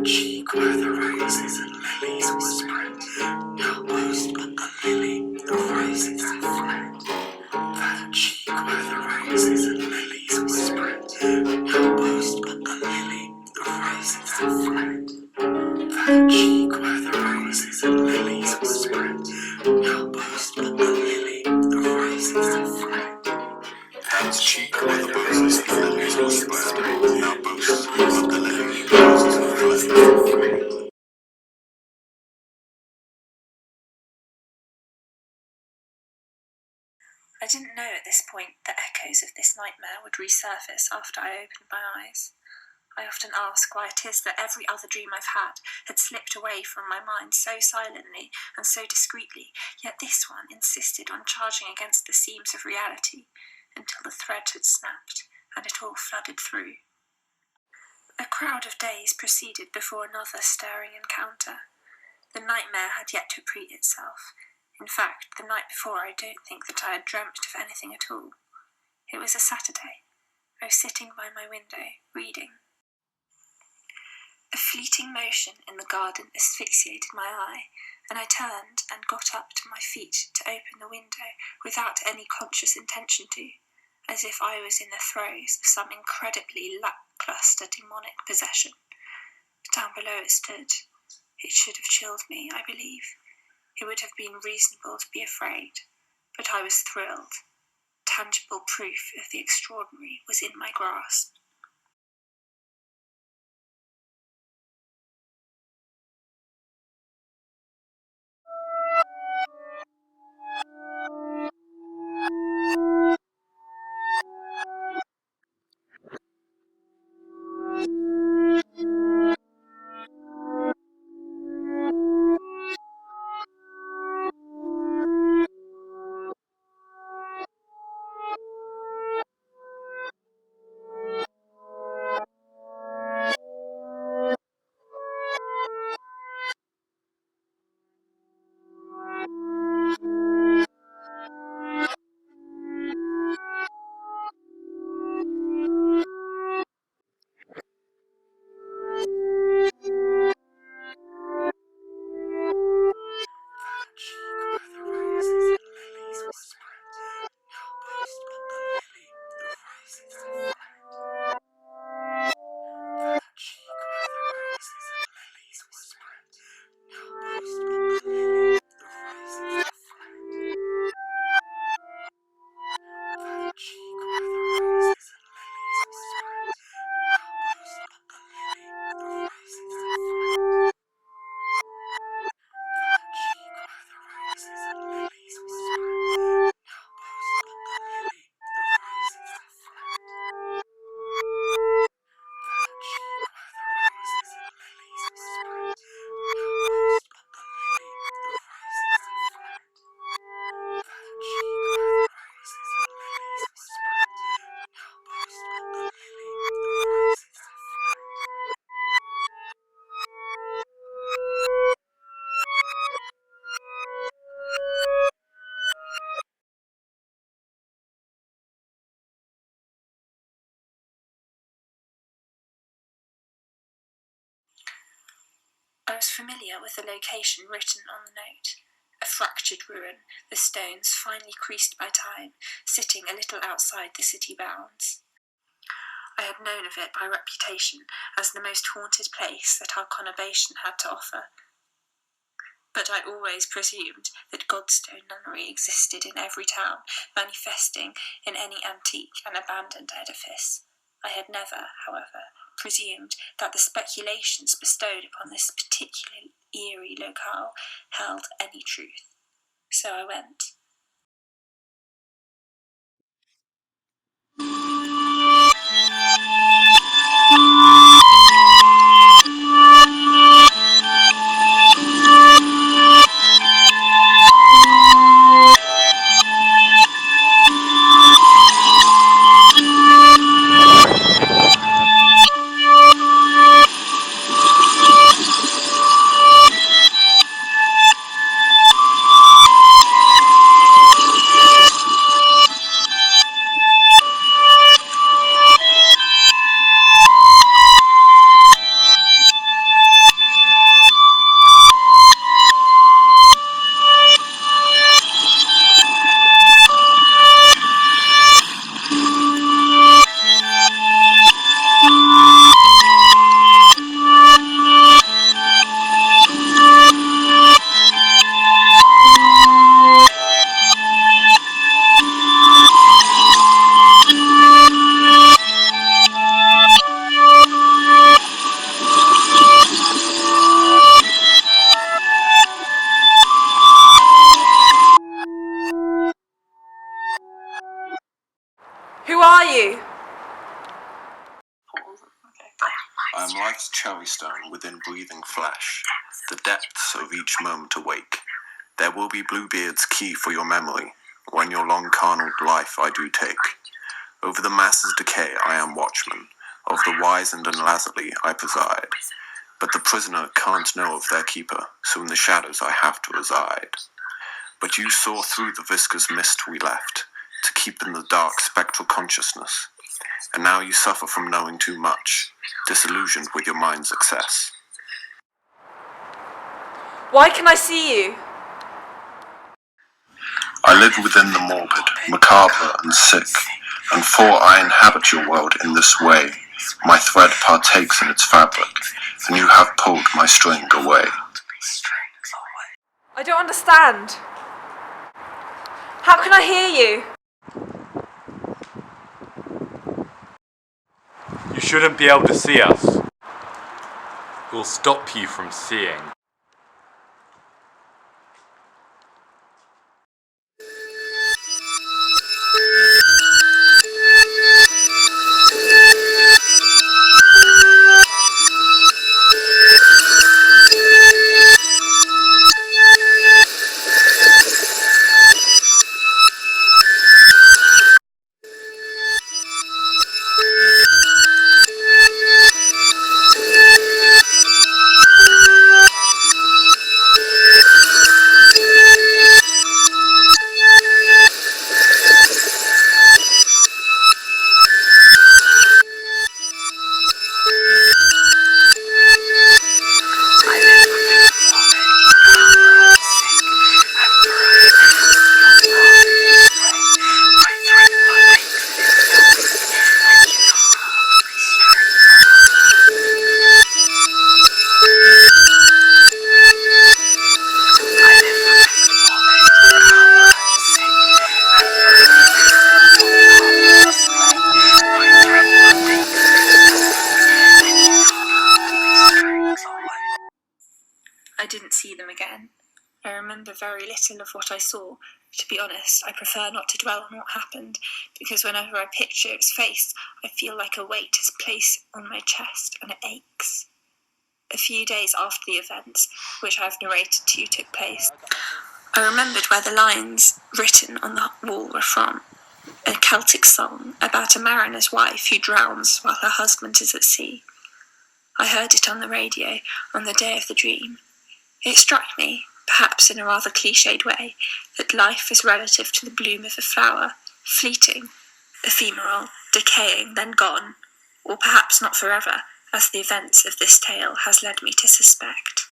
cheek where the roses and lilies were spread, no boast but a lily, the roses have fled. That cheek where the roses and lilies were spread, no boast but a lily, the roses have fled. That cheek where the roses and lilies were spread, no boast but a lily, the roses have fled. That cheek where the roses and lilies were spread, no boast but a lily, the roses have fled. I didn't know at this point that echoes of this nightmare would resurface after I opened my eyes. I often ask why it is that every other dream I've had slipped away from my mind so silently and so discreetly, yet this one insisted on charging against the seams of reality until the thread had snapped and it all flooded through. A crowd of days proceeded before another stirring encounter. The nightmare had yet to repeat itself. In fact, the night before I don't think that I had dreamt of anything at all. It was a Saturday. I was sitting by my window, reading. A fleeting motion in the garden asphyxiated my eye, and I turned and got up to my feet to open the window without any conscious intention to, as if I was in the throes of some incredibly lackluster demonic possession. Down below it stood. It should have chilled me, I believe. It would have been reasonable to be afraid, but I was thrilled. Tangible proof of the extraordinary was in my grasp. I was familiar with the location written on the note. A fractured ruin, the stones finely creased by time, sitting a little outside the city bounds. I had known of it by reputation as the most haunted place that our conurbation had to offer. But I always presumed that Godstone nunnery existed in every town, manifesting in any antique and abandoned edifice. I had never, however, presumed that the speculations bestowed upon this particular eerie locale held any truth. So I went. memory stone within breathing flesh, the depths of each moment awake. There will be Bluebeard's key for your memory, when your long carnal life I do take. Over the masses' decay I am watchman, of the wizened and lazily I preside. But the prisoner can't know of their keeper, so in the shadows I have to reside. But you saw through the viscous mist we left, to keep in the dark spectral consciousness. And now you suffer from knowing too much, disillusioned with your mind's excess. Why can I see you? I live within the morbid, macabre and sick, and for I inhabit your world in this way, my thread partakes in its fabric, and you have pulled my string away. I don't understand. How can I hear you? You shouldn't be able to see us. We'll stop you from seeing. I didn't see them again. I remember very little of what I saw. To be honest, I prefer not to dwell on what happened, because whenever I picture its face, I feel like a weight is placed on my chest and it aches. A few days after the events, which I've narrated to you, took place, I remembered where the lines written on the wall were from. A Celtic song about a mariner's wife who drowns while her husband is at sea. I heard it on the radio on the day of the dream. It struck me, perhaps in a rather cliched way, that life is relative to the bloom of a flower, fleeting, ephemeral, decaying, then gone, or perhaps not forever, as the events of this tale has led me to suspect.